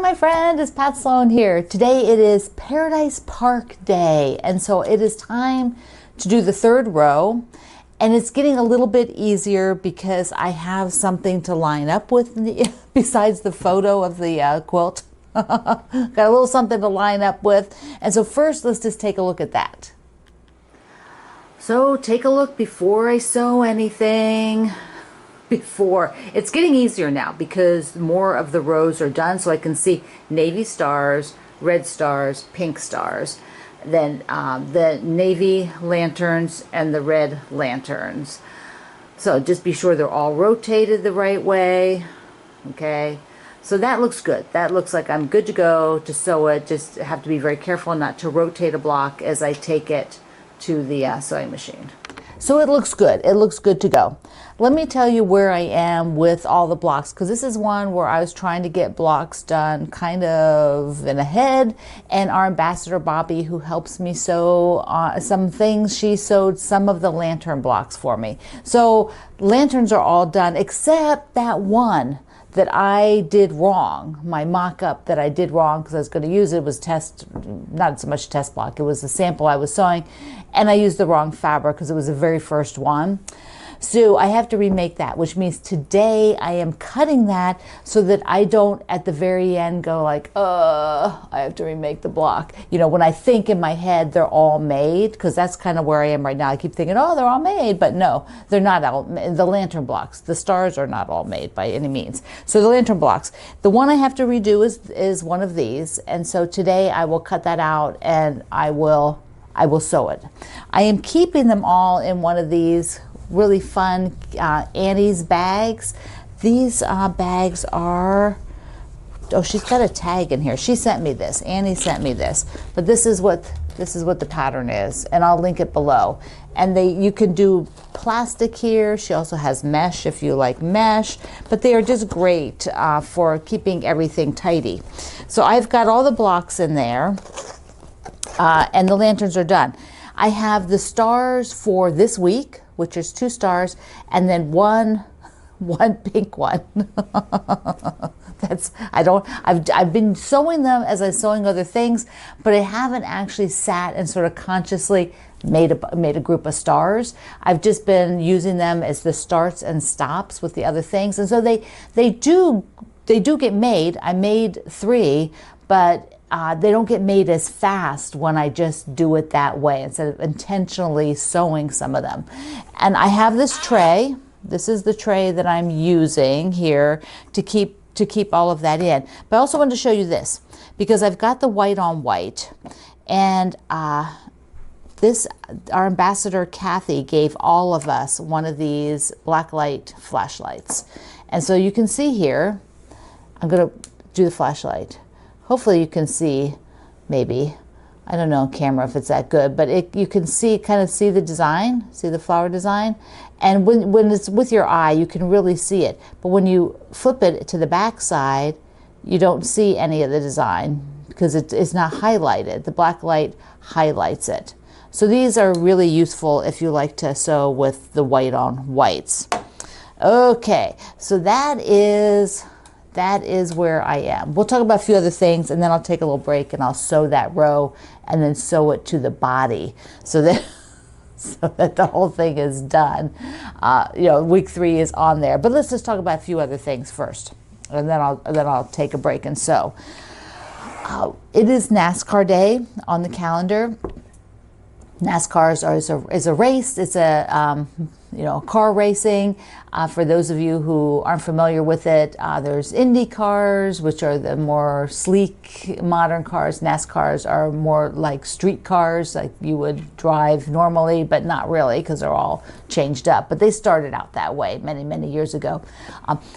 my friend, it's Pat Sloan here. Today it is Paradise Park Day, and so it is time to do the third row, and it's getting a little bit easier because I have something to line up with besides the photo of the quilt. Got a little something to line up with, and so first let's just take a look at that. So take a look before I sew anything. It's getting easier now because more of the rows are done, so I can see navy stars, red stars, pink stars, then the navy lanterns and the red lanterns. So just be sure they're all rotated the right way. Okay, so that looks good. That looks like I'm good to go to sew it. Just have to be very careful not to rotate a block as I take it to the sewing machine. So it looks good. It looks good to go. Let me tell you where I am with all the blocks, because this is one where I was trying to get blocks done kind of in ahead, and our ambassador Bobby, who helps me sew some things, she sewed some of the lantern blocks for me. So lanterns are all done except that one that I did wrong. My mock-up that I did wrong because I was going to use it was not so much test block, it was the sample I was sewing, and I used the wrong fabric because it was the very first one. So I have to remake that, which means today I am cutting that so that I don't at the very end go like, I have to remake the block. You know, when I think in my head they're all made, because that's kind of where I am right now. I keep thinking, oh, they're all made, but no, they're not all. The lantern blocks, the stars are not all made by any means. So the lantern blocks, the one I have to redo is one of these, and so today I will cut that out and I will sew it. I am keeping them all in one of these really fun Annie's bags. These bags are, oh, she's got a tag in here. She sent me this. Annie sent me this. But this is what the pattern is, and I'll link it below. And you can do plastic here. She also has mesh if you like mesh, but they are just great for keeping everything tidy. So I've got all the blocks in there, and the lanterns are done. I have the stars for this week, which is 2 stars, and then one pink one. I've been sewing them as I'm sewing other things, but I haven't actually sat and sort of consciously made a group of stars. I've just been using them as the starts and stops with the other things, and so they do get made. I made 3, but they don't get made as fast when I just do it that way instead of intentionally sewing some of them. And I have this tray. This is the tray that I'm using here to keep all of that in. But I also wanted to show you this because I've got the white on white, and our ambassador Kathy gave all of us one of these black light flashlights. And so you can see here, I'm going to do the flashlight. Hopefully you can see, maybe, I don't know camera if it's that good, but you can kind of see the design, see the flower design. And when it's with your eye, you can really see it. But when you flip it to the back side, you don't see any of the design because it's not highlighted. The black light highlights it. So these are really useful if you like to sew with the white on whites. Okay, so that is where I am. We'll talk about a few other things, and then I'll take a little break and I'll sew that row and then sew it to the body so that the whole thing is done. Week 3 is on there. But let's just talk about a few other things first, and then I'll take a break and sew. It is NASCAR Day on the calendar. NASCAR is a race. It's a car racing. For those of you who aren't familiar with it, there's Indy cars, which are the more sleek, modern cars. NASCARs are more like street cars, like you would drive normally, but not really because they're all changed up. But they started out that way many, many years ago.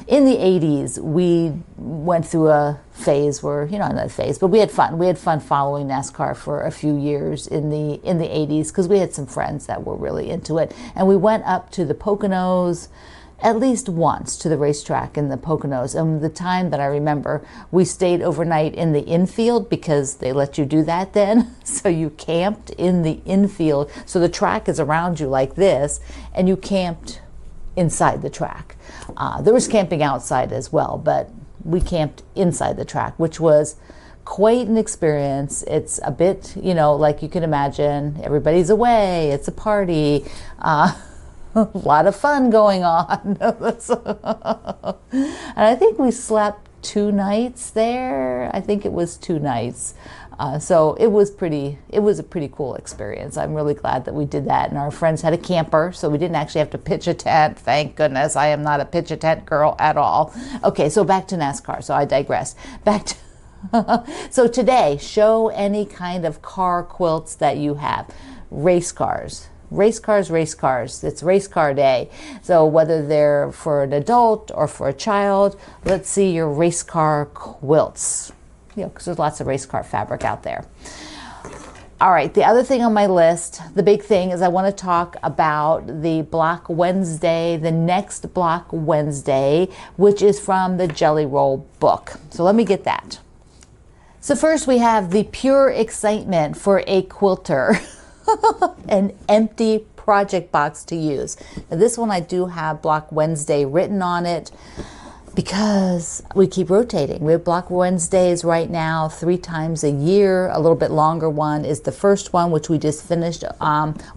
In the 80s, we went through a phase where, not a phase, but we had fun. We had fun following NASCAR for a few years in the 80s because we had some friends that were really into it. And we went up to the Poconos at least once, to the racetrack in the Poconos. And the time that I remember, we stayed overnight in the infield because they let you do that then. So you camped in the infield. So the track is around you like this, and you camped inside the track. There was camping outside as well, but we camped inside the track, which was quite an experience. It's a bit, you know, like you can imagine, everybody's away, it's a party, a lot of fun going on. And I think we slept 2 nights there. I think it was 2 nights. So it was a pretty cool experience. I'm really glad that we did that. And our friends had a camper, so we didn't actually have to pitch a tent. Thank goodness. I am not a pitch a tent girl at all. Okay, so back to NASCAR. So I digress. Back to so today, show any kind of car quilts that you have. Race cars. Race cars, race cars. It's race car day. So whether they're for an adult or for a child, let's see your race car quilts. You know, because there's lots of race car fabric out there. All right, the other thing on my list, the big thing, is I want to talk about the Block Wednesday, the next Block Wednesday, which is from the Jelly Roll book. So let me get that. So first we have the pure excitement for a quilter. An empty project box to use. Now this one I do have Block Wednesday written on it because we keep rotating. We have Block Wednesdays right now 3 times a year. A little bit longer one is the first one, which we just finished,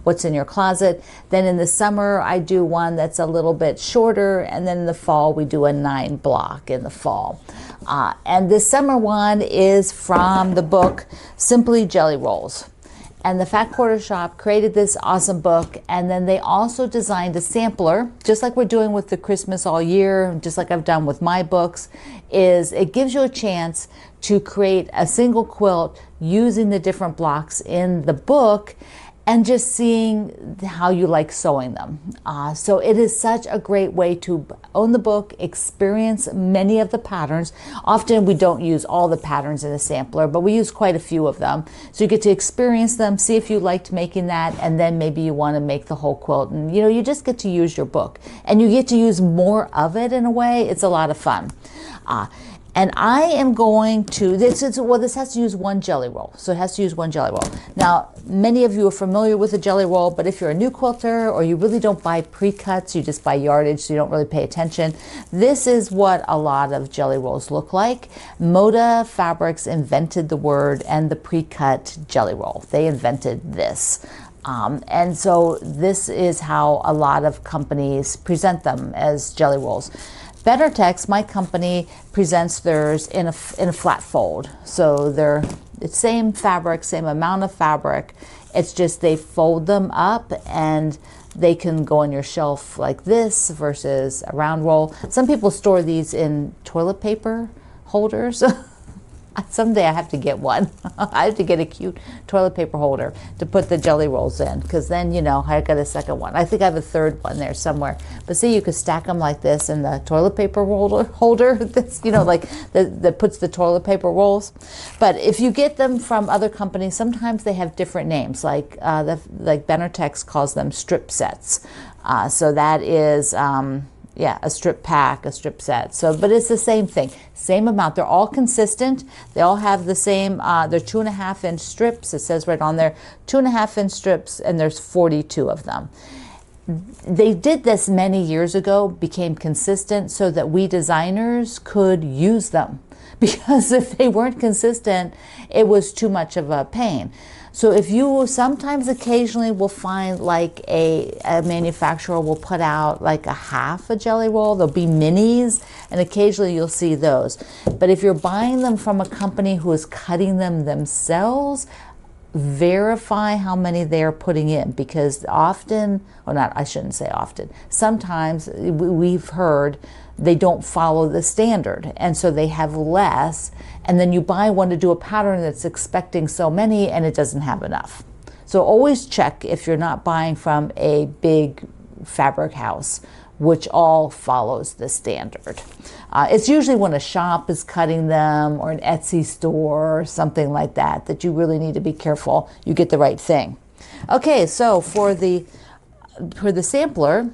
What's in Your Closet. Then in the summer I do one that's a little bit shorter, and then in the fall we do a 9 block in the fall. And the summer one is from the book Simply Jelly Rolls. And the Fat Quarter Shop created this awesome book, and then they also designed a sampler, just like we're doing with the Christmas All Year, just like I've done with my books, is it gives you a chance to create a single quilt using the different blocks in the book and just seeing how you like sewing them. So it is such a great way to own the book, experience many of the patterns. Often we don't use all the patterns in a sampler, but we use quite a few of them. So you get to experience them, see if you liked making that, and then maybe you want to make the whole quilt. And you know, you just get to use your book, and you get to use more of it in a way. It's a lot of fun. And I am going to, this has to use 1 jelly roll. So it has to use 1 jelly roll. Now, many of you are familiar with a jelly roll, but if you're a new quilter or you really don't buy pre-cuts, you just buy yardage, so you don't really pay attention, this is what a lot of jelly rolls look like. Moda Fabrics invented the word and the pre-cut jelly roll. They invented this. And so this is how a lot of companies present them, as jelly rolls. Betterx, my company, presents theirs in a flat fold. So they're the same fabric, same amount of fabric. It's just they fold them up and they can go on your shelf like this versus a round roll. Some people store these in toilet paper holders. Someday I have to get one. I have to get a cute toilet paper holder to put the jelly rolls in, because then, you know, I got a second one. I think I have a third one there somewhere. But see, you could stack them like this in the toilet paper holder that's, you know, like that puts the toilet paper rolls. But if you get them from other companies, sometimes they have different names. Like Betterx calls them strip sets. So that is a strip pack, a strip set. So, but it's the same thing, same amount. They're all consistent. They all have the same, they're 2.5 inch strips. It says right on there, 2.5 inch strips, and there's 42 of them. They did this many years ago, became consistent so that we designers could use them. Because if they weren't consistent, it was too much of a pain. So if you sometimes occasionally will find like a manufacturer will put out like a half a jelly roll, there'll be minis, and occasionally you'll see those. But if you're buying them from a company who is cutting them themselves, verify how many they're putting in, because often, or not, I shouldn't say often, sometimes we've heard they don't follow the standard, and so they have less, and then you buy one to do a pattern that's expecting so many and it doesn't have enough. So always check if you're not buying from a big fabric house, which all follows the standard. It's usually when a shop is cutting them, or an Etsy store or something like that, that you really need to be careful you get the right thing. Okay, so for the sampler,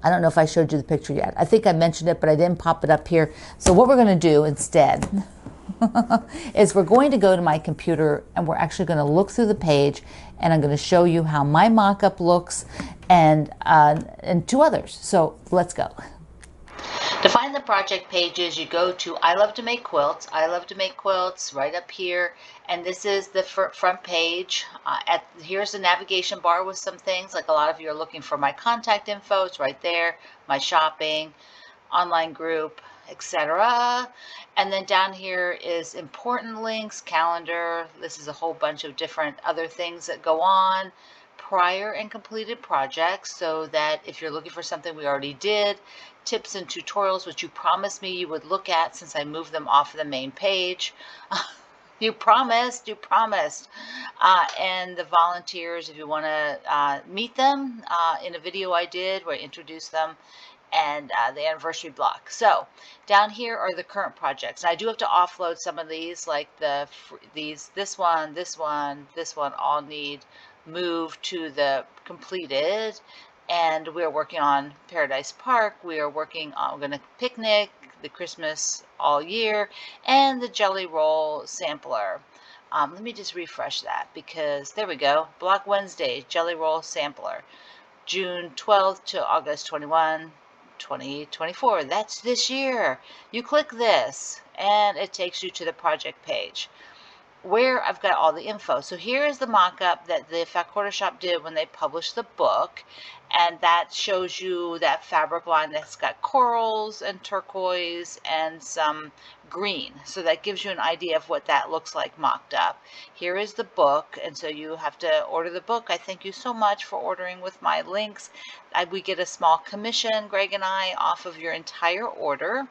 I don't know if I showed you the picture yet. I think I mentioned it, but I didn't pop it up here. So what we're going to do instead is we're going to go to my computer and we're actually going to look through the page, and I'm going to show you how my mock-up looks and 2 others. So let's go. To find the the project pages, you go to I Love to Make Quilts. I Love to Make Quilts right up here. And this is the front page. Here's the navigation bar with some things. Like a lot of you are looking for my contact info. It's right there. My shopping, online group, etc. And then down here is important links, calendar. This is a whole bunch of different other things that go on. Prior and completed projects, so that if you're looking for something we already did, tips and tutorials, which you promised me you would look at since I moved them off of the main page. You promised. And the volunteers, if you want to meet them in a video I did where I introduced them, and the anniversary block. So down here are the current projects. I do have to offload some of these, like this one all need move to the completed. And we're working on Paradise Park. We are working on, we're going to picnic, the Christmas all year, and the jelly roll sampler. Let me just refresh that, because there we go. Block Wednesday, jelly roll sampler, June 12th to August 21, 2024. That's this year. You click this and it takes you to the project page where I've got all the info. So here is the mock-up that the Fat Quarter Shop did when they published the book, and that shows you that fabric line that's got corals and turquoise and some green. So that gives you an idea of what that looks like mocked up. Here is the book, and so you have to order the book. I thank you so much for ordering with my links. We get a small commission, Greg and I, off of your entire order.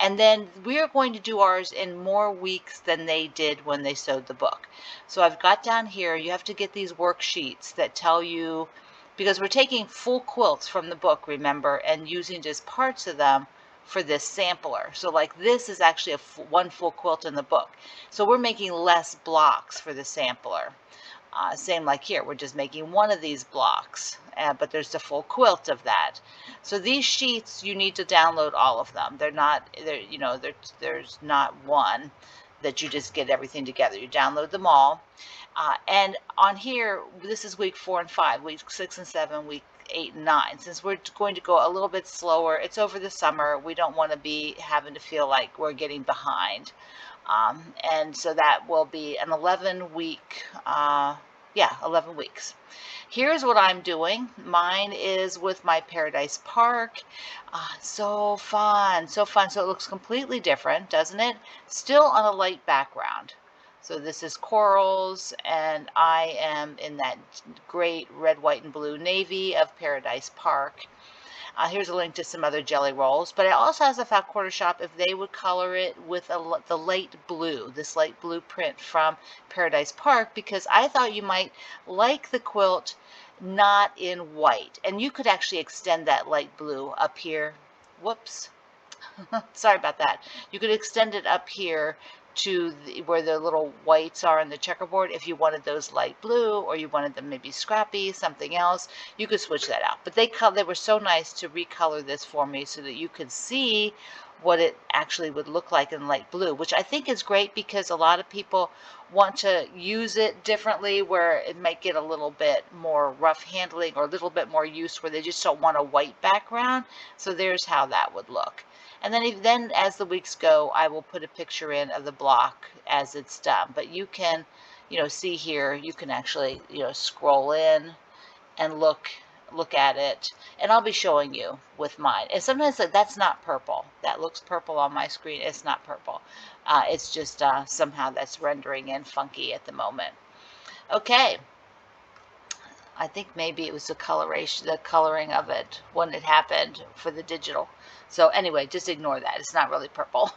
And then we are going to do ours in more weeks than they did when they sewed the book. So I've got down here, you have to get these worksheets that tell you, because we're taking full quilts from the book, remember, and using just parts of them for this sampler. So like this is actually one full quilt in the book. So we're making less blocks for the sampler. Same like here, we're just making one of these blocks, but there's the full quilt of that. So these sheets, you need to download all of them. They're not, you know, there's not one that you just get everything together. You download them all. And on here, this is week 4 and 5, week 6 and 7, week 8 and 9. Since we're going to go a little bit slower, it's over the summer. We don't want to be having to feel like we're getting behind. And so that will be an 11-week, 11 weeks. Here's what I'm doing. Mine is with my Paradise Park. So fun, so fun. So it looks completely different, doesn't it? Still on a light background. So this is corals, and I am in that great red, white, and blue navy of Paradise Park. Here's a link to some other jelly rolls, but it also has a Fat Quarter Shop if they would color it with the light blue, this light blue print from Paradise Park, because I thought you might like the quilt not in white. And you could actually extend that light blue up here. Whoops. Sorry about that. You could extend it up here to where the little whites are on the checkerboard. If you wanted those light blue, or you wanted them maybe scrappy, something else, you could switch that out. But they were so nice to recolor this for me so that you could see what it actually would look like in light blue, which I think is great, because a lot of people want to use it differently, where it might get a little bit more rough handling or a little bit more use where they just don't want a white background. So there's how that would look. And then as the weeks go, I will put a picture in of the block as it's done. But you can, see here, you can actually, scroll in and look at it. And I'll be showing you with mine. And sometimes that's not purple. That looks purple on my screen. It's not purple. It's just somehow that's rendering in funky at the moment. Okay. I think maybe it was the coloring of it when it happened for the digital. So anyway, just ignore that. It's not really purple.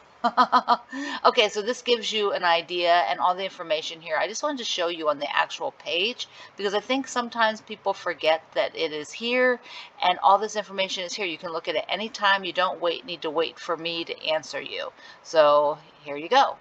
Okay, so this gives you an idea and all the information here. I just wanted to show you on the actual page, because I think sometimes people forget that it is here and all this information is here. You can look at it anytime. You don't need to wait for me to answer you. So here you go.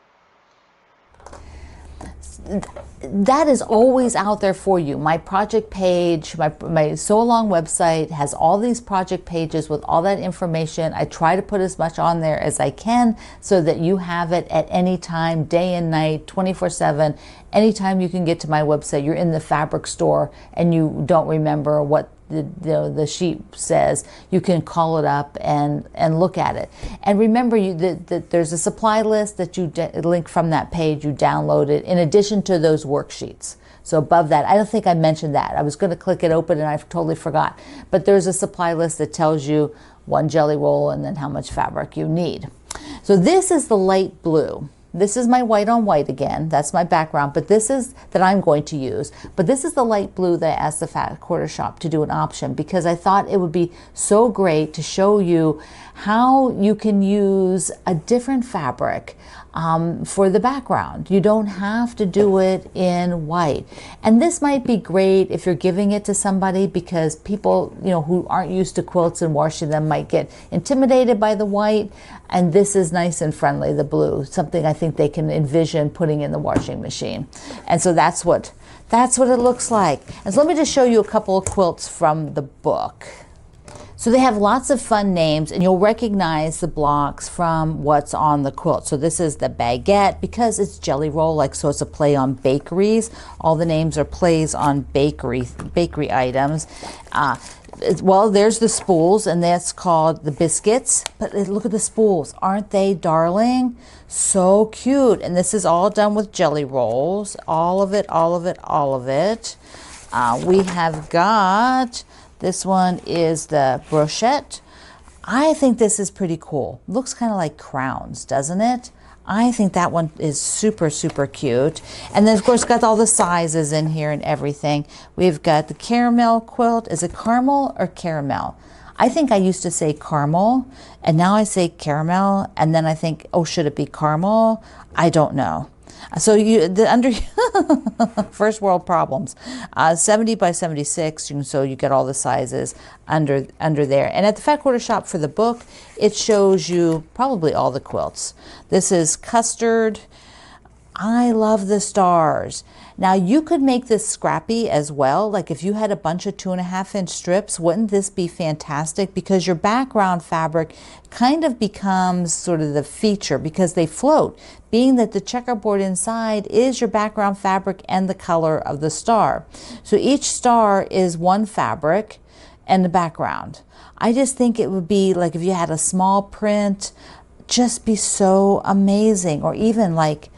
That is always out there for you. My project page, my Sew Along website has all these project pages with all that information. I try to put as much on there as I can so that you have it at any time, day and night, 24/7. Anytime you can get to my website, you're in the fabric store and you don't remember what the sheet says, you can call it up and look at it. And remember, there's a supply list that you link from that page. You download it in addition to those worksheets. So above that, I don't think I mentioned that. I was going to click it open and I totally forgot. But there's a supply list that tells you one jelly roll and then how much fabric you need. So this is the light blue. This is my white on white again. That's my background, but this is that I'm going to use. But this is the light blue that I asked the Fat Quarter Shop to do an option, because I thought it would be so great to show you how you can use a different fabric for the background. You don't have to do it in white. And this might be great if you're giving it to somebody, because people, you know, who aren't used to quilts and washing them might get intimidated by the white. And this is nice and friendly, the blue, something I think they can envision putting in the washing machine. And so that's what it looks like. And so let me just show you a couple of quilts from the book. So they have lots of fun names, and you'll recognize the blocks from what's on the quilt. So this is the baguette, because it's jelly roll, like, so it's a play on bakeries. All the names are plays on bakery items. Well, there's the spools, and that's called the biscuits. But look at the spools. Aren't they darling? So cute. And this is all done with jelly rolls. All of it, all of it, all of it. We have got... This one is the brochette. I think this is pretty cool. Looks kind of like crowns, doesn't it? I think that one is super, super cute. And then, of course, got all the sizes in here and everything. We've got the caramel quilt. Is it caramel or caramel? I think I used to say caramel, and now I say caramel, and then I think, oh, should it be caramel? I don't know. So first world problems. 70 by 76, so you get all the sizes under there. And at the Fat Quarter Shop for the book, it shows you probably all the quilts. This is custard. I love the stars. Now you could make this scrappy as well. Like if you had a bunch of 2.5-inch strips, wouldn't this be fantastic? Because your background fabric kind of becomes sort of the feature, because they float, being that the checkerboard inside is your background fabric and the color of the star. So each star is one fabric and the background. I just think it would be like, if you had a small print, just be so amazing. Or even like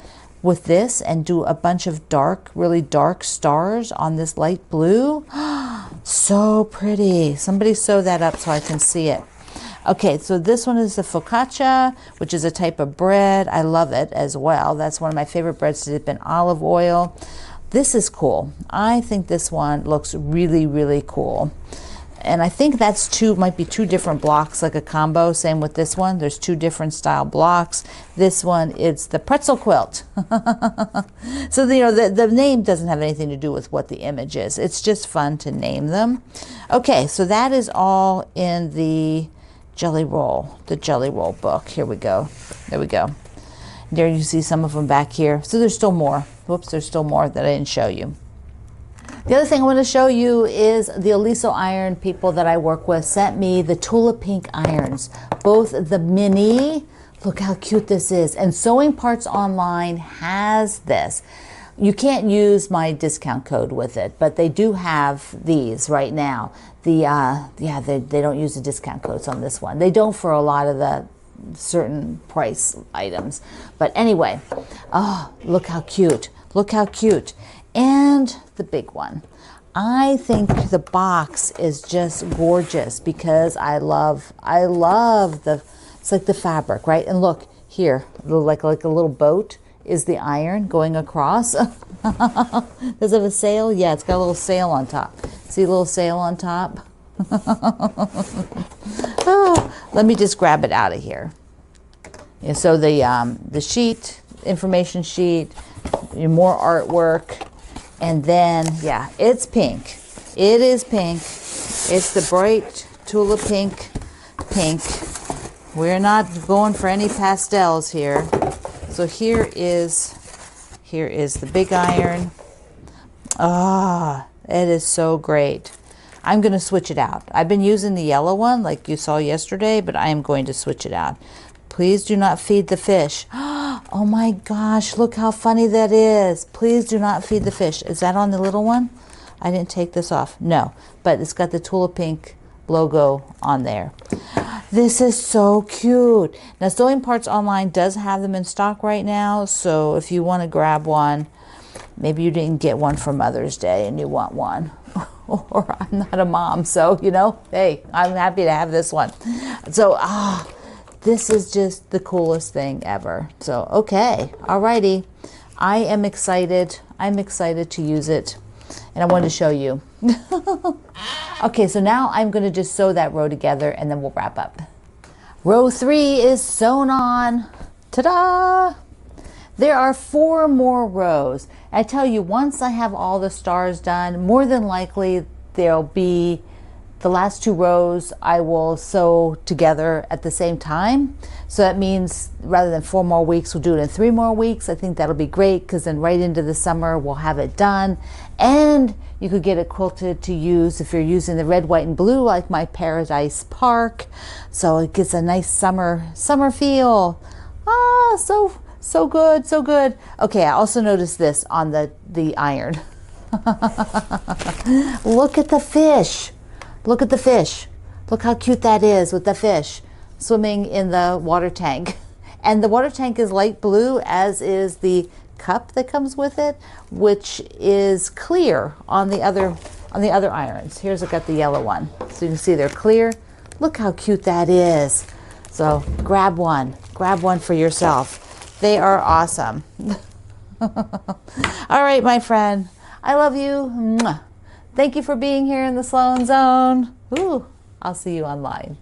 with this, and do a bunch of dark, really dark stars on this light blue. So pretty. Somebody sew that up so I can see it. Okay, so this one is the focaccia, which is a type of bread. I love it as well. That's one of my favorite breads to dip in olive oil. This is cool. I think this one looks really, really cool. And I think that's might be two different blocks, like a combo. Same with this one. There's two different style blocks. This one is the pretzel quilt. So the name doesn't have anything to do with what the image is. It's just fun to name them. Okay, so that is all in the jelly roll book. Here we go. There we go. There you see some of them back here. So there's still more. Whoops, there's still more that I didn't show you. The other thing I want to show you is the Aliso Iron people that I work with sent me the Tulip Pink irons. Both the mini, look how cute this is, and Sewing Parts Online has this. You can't use my discount code with it, but they do have these right now. They don't use the discount codes on this one. They don't for a lot of the certain price items. But anyway, oh, look how cute. Look how cute. And the big one. I think the box is just gorgeous, because I love it's like the fabric, right? And look here, like a little boat is the iron going across. Does it have a sail? Yeah, it's got a little sail on top. See a little sail on top? Oh, let me just grab it out of here. Yeah, so the sheet, information sheet, more artwork. And then, yeah, it's pink. It is pink. It's the bright tulip pink. We're not going for any pastels here. So here is the big iron. Ah, it is so great. I'm going to switch it out. I've been using the yellow one like you saw yesterday, but I am going to switch it out. Please do not feed the fish. Oh my gosh, look how funny that is. Please do not feed the fish. Is that on the little one? I didn't take this off. No, but it's got the Tula Pink logo on there. This is so cute. Now, Sewing Parts Online does have them in stock right now, so if you want to grab one, maybe you didn't get one for Mother's Day and you want one. Or I'm not a mom, so, you know, hey, I'm happy to have this one. So, this is just the coolest thing ever. So, okay, alrighty. I am excited. I'm excited to use it, and I wanted to show you. Okay, so now I'm going to just sew that row together, and then we'll wrap up. Row 3 is sewn on. Ta-da! There are 4 more rows. I tell you, once I have all the stars done, more than likely there'll be the last 2 rows I will sew together at the same time. So that means rather than 4 more weeks, we'll do it in 3 more weeks. I think that'll be great, because then right into the summer we'll have it done. And you could get it quilted to use if you're using the red, white, and blue like my Paradise Park. So it gets a nice summer feel. So good, so good. Okay, I also noticed this on the iron. Look at the fish. Look at the fish. Look how cute that is with the fish swimming in the water tank. And the water tank is light blue, as is the cup that comes with it, which is clear on the other irons. Here's, I got the yellow one. So you can see they're clear. Look how cute that is. So grab one for yourself. They are awesome. All right, my friend. I love you. Mwah. Thank you for being here in the Sloan Zone. Ooh, I'll see you online.